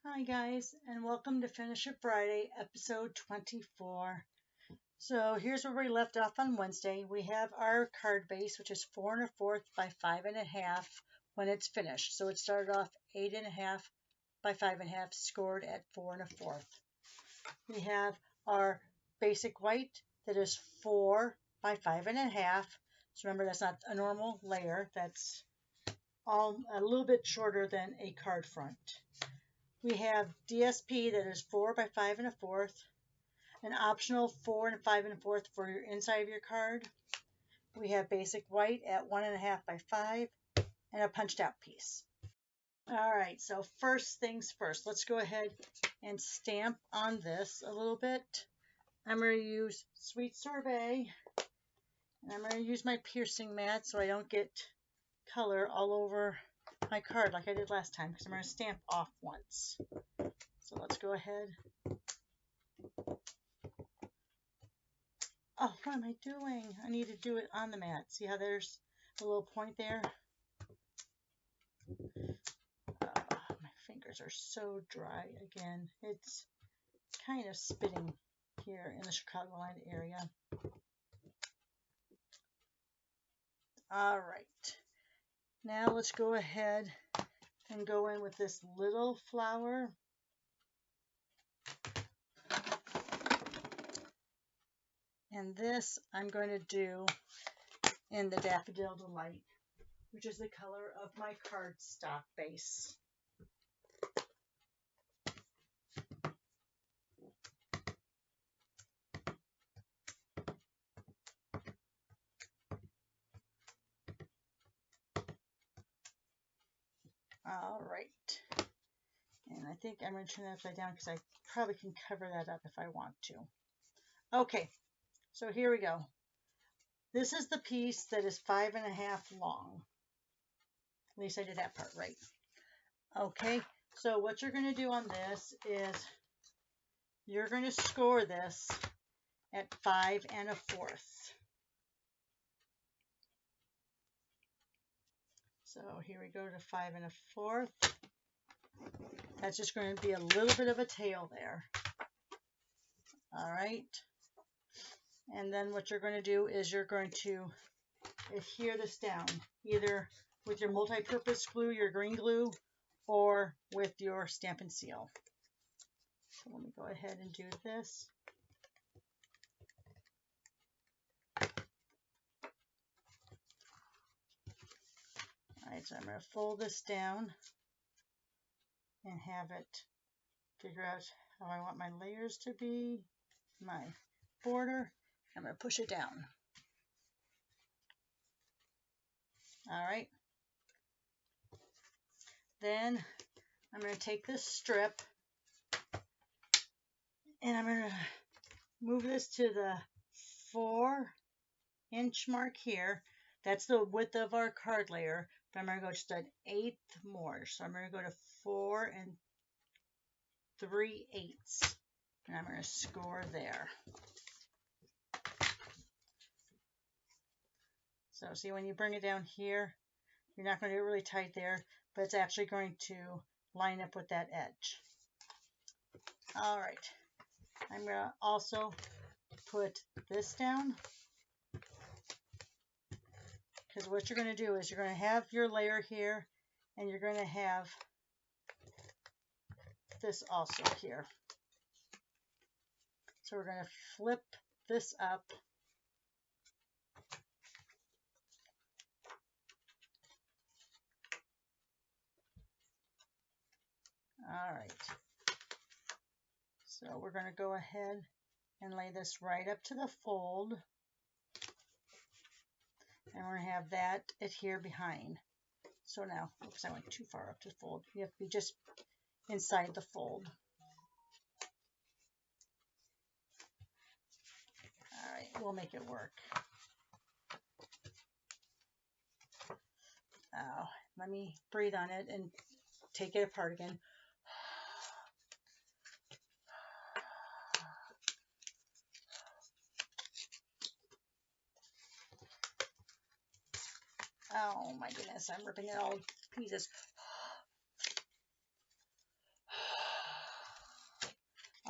Hi guys, and welcome to Finish It Friday, episode 24. So here's where we left off on Wednesday. We have our card base, which is 4 1/4 by 5 1/2 when it's finished. So it started off 8 1/2 by 5 1/2, scored at 4 1/4. We have our basic white that is 4 by 5 1/2. So remember, that's not a normal layer. That's all a little bit shorter than a card front. We have DSP that is 4 by 5 1/4, an optional 4 and 5 1/4 for your inside of your card. We have basic white at 1 1/2 by 5, and a punched out piece. All right, so first things first, let's go ahead and stamp on this a little bit. I'm going to use Sweet Sorbet, and I'm going to use my piercing mat so I don't get color all over my card like I did last time, because I'm going to stamp off once. So let's go ahead. Oh, what am I doing? I need to do it on the mat. See how there's a little point there? My fingers are so dry again. It's kind of spitting here in the Chicagoland area. All right. Now let's go ahead and go in with this little flower. And this I'm going to do in the Daffodil Delight, which is the color of my cardstock base. All right. And I think I'm going to turn that upside down because I probably can cover that up if I want to. Okay, so here we go. This is the piece that is 5 1/2 long. At least I did that part right. Okay, so what you're going to do on this is you're going to score this at 5 1/4. So here we go to 5 1/4. That's just going to be a little bit of a tail there. All right. And then what you're going to do is you're going to adhere this down, either with your multi-purpose glue, your green glue, or with your Stampin' Seal. So let me go ahead and do this. All right, so I'm going to fold this down and have it figure out how I want my layers to be, my border. I'm going to push it down. All right. Then I'm going to take this strip and I'm going to move this to the 4-inch mark here. That's the width of our card layer, but I'm going to go just an 1/8 more. So I'm going to go to 4 3/8, and I'm going to score there. So see, when you bring it down here, you're not going to get really tight there, but it's actually going to line up with that edge. All right, I'm going to also put this down, because what you're going to do is you're going to have your layer here, and you're going to have this also here. So we're going to flip this up. All right. So we're going to go ahead and lay this right up to the fold. And we're going to have that adhere behind. So now, oops, I went too far up to the fold. You have to be just inside the fold. All right, we'll make it work. Let me breathe on it and take it apart again. Oh my goodness, I'm ripping it all to pieces.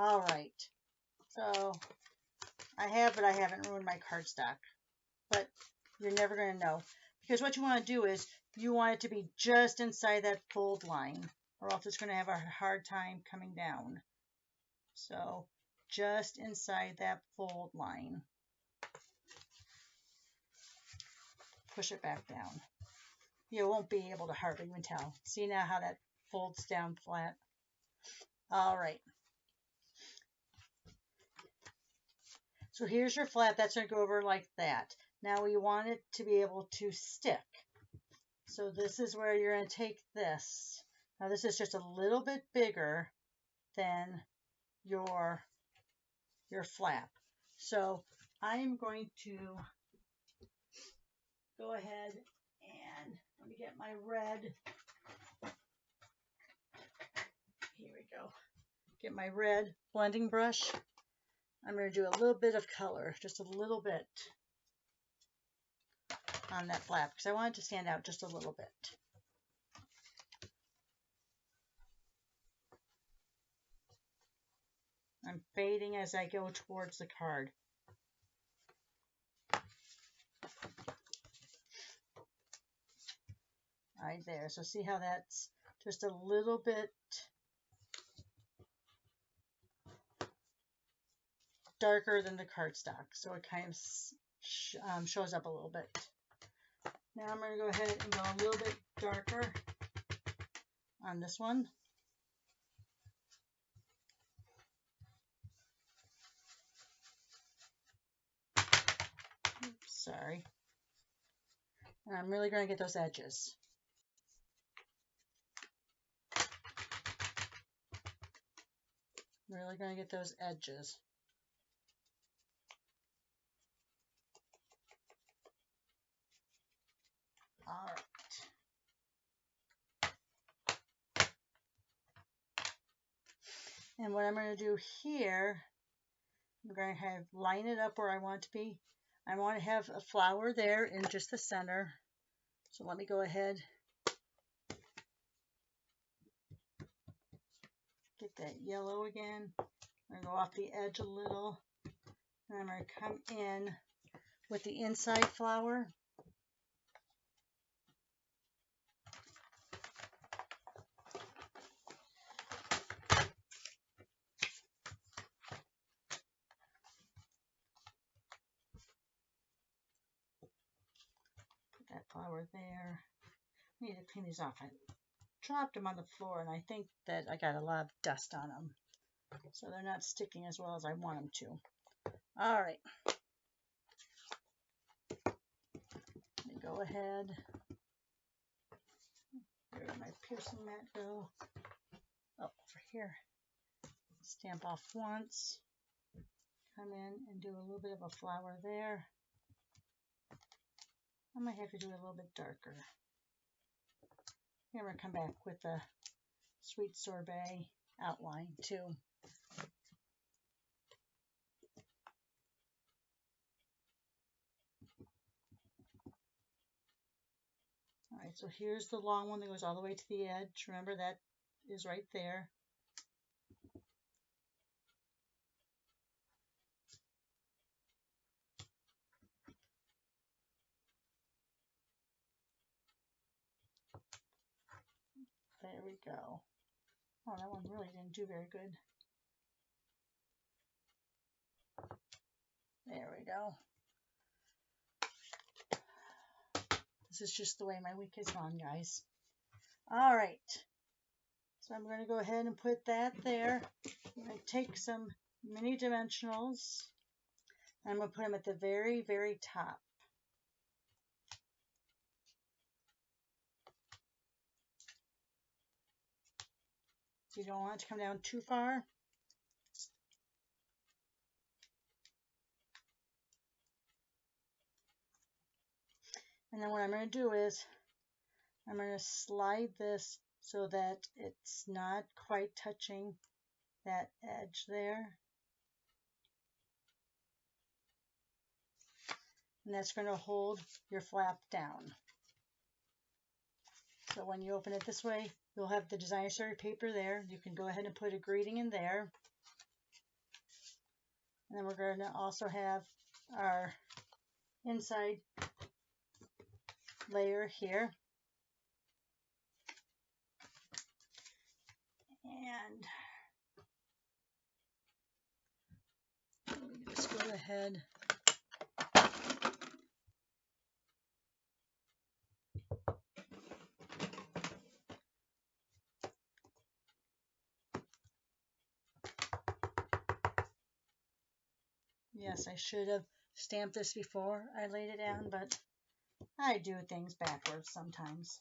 All right. So I haven't ruined my cardstock. But you're never going to know. Because what you want to do is you want it to be just inside that fold line, or else it's going to have a hard time coming down. So just inside that fold line. Push it back down. You won't be able to hardly even tell. See now how that folds down flat? All right. So here's your flap. That's going to go over like that. Now we want it to be able to stick. So this is where you're going to take this. Now this is just a little bit bigger than your flap. So I'm going to go ahead and let me get my red. Here we go. Get my red blending brush. I'm going to do a little bit of color, just a little bit on that flap because I want it to stand out just a little bit. I'm fading as I go towards the card. Right there. So see how that's just a little bit darker than the cardstock. So it kind of shows up a little bit. Now I'm going to go ahead and go a little bit darker on this one. Oops, sorry. And I'm really going to get those edges. Really going to get those edges. All right. And what I'm going to do here, I'm going to have line it up where I want it to be. I want to have a flower there in just the center. So let me go ahead. Get that yellow again. I'm going to go off the edge a little. And I'm going to come in with the inside flower. Put that flower there. I need to clean these off. I dropped them on the floor and I think that I got a lot of dust on them. So they're not sticking as well as I want them to. All right. Let me go ahead. Where did my piercing mat go? Oh, over here. Stamp off once. Come in and do a little bit of a flower there. I might have to do it a little bit darker. Here we're going to come back with the sweet sorbet outline too. Alright, so here's the long one that goes all the way to the edge. Remember that is right there. There we go. Oh, that one really didn't do very good. There we go. This is just the way my week has gone, guys. All right. So I'm going to go ahead and put that there. I'm going to take some mini dimensionals. And I'm going to put them at the very, very top. You don't want it to come down too far. And then what I'm going to do is I'm going to slide this so that it's not quite touching that edge there. And that's going to hold your flap down. So when you open it this way, you'll have the designer story paper there. You can go ahead and put a greeting in there. And then we're going to also have our inside layer here. And let me just go ahead. Yes, I should have stamped this before I laid it down, but I do things backwards sometimes.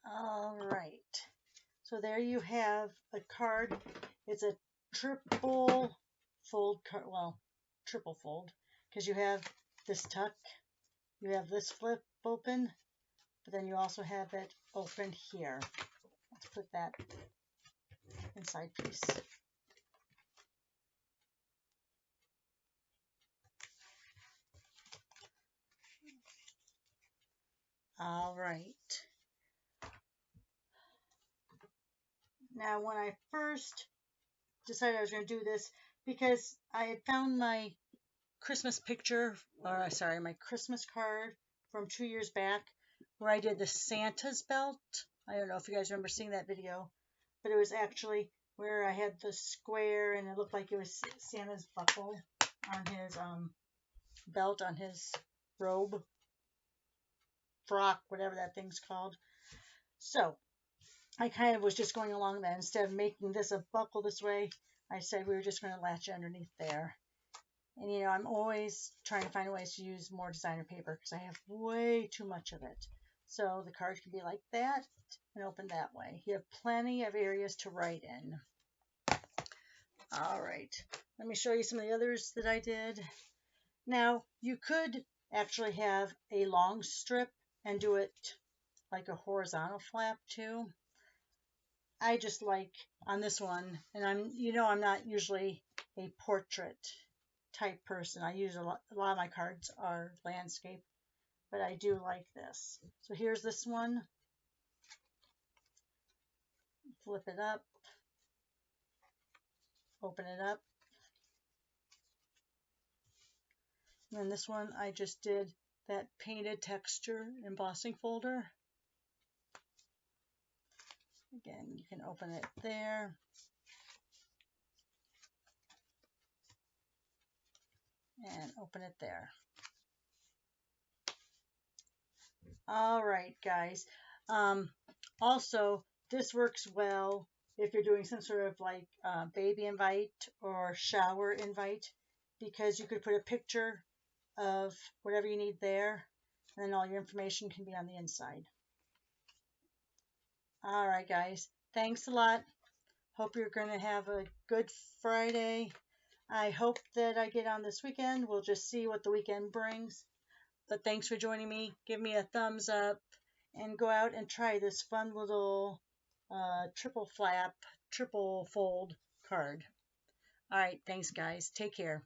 All right. So there you have a card. It's a triple fold card. Well, triple fold, because you have this tuck, you have this flip open, but then you also have it open here. Let's put that inside piece. All right. Now, when I first decided I was going to do this, because I had found my Christmas picture, or sorry, my Christmas card from 2 years back, where I did the Santa's belt. I don't know if you guys remember seeing that video, but it was actually where I had the square and it looked like it was Santa's buckle on his belt, on his robe, frock, whatever that thing's called. So I kind of was just going along that. Instead of making this a buckle this way, I said we were just going to latch it underneath there. And you know, I'm always trying to find ways to use more designer paper because I have way too much of it. So the card can be like that and open that way. You have plenty of areas to write in. All right, let me show you some of the others that I did. Now, you could actually have a long strip and do it like a horizontal flap too. I just like on this one, and I'm not usually a portrait type person. I use a lot of my cards are landscape, but I do like this. So here's this one. Flip it up, open it up. And then this one, I just did that painted texture embossing folder. Again, you can open it there. And open it there. All right, guys. Also, this works well if you're doing some sort of like baby invite or shower invite, because you could put a picture of whatever you need there, and then all your information can be on the inside. All right, guys. Thanks a lot. Hope you're going to have a good Friday. I hope that I get on this weekend. We'll just see what the weekend brings. But thanks for joining me. Give me a thumbs up and go out and try this fun little triple flap, triple fold card. All right. Thanks, guys. Take care.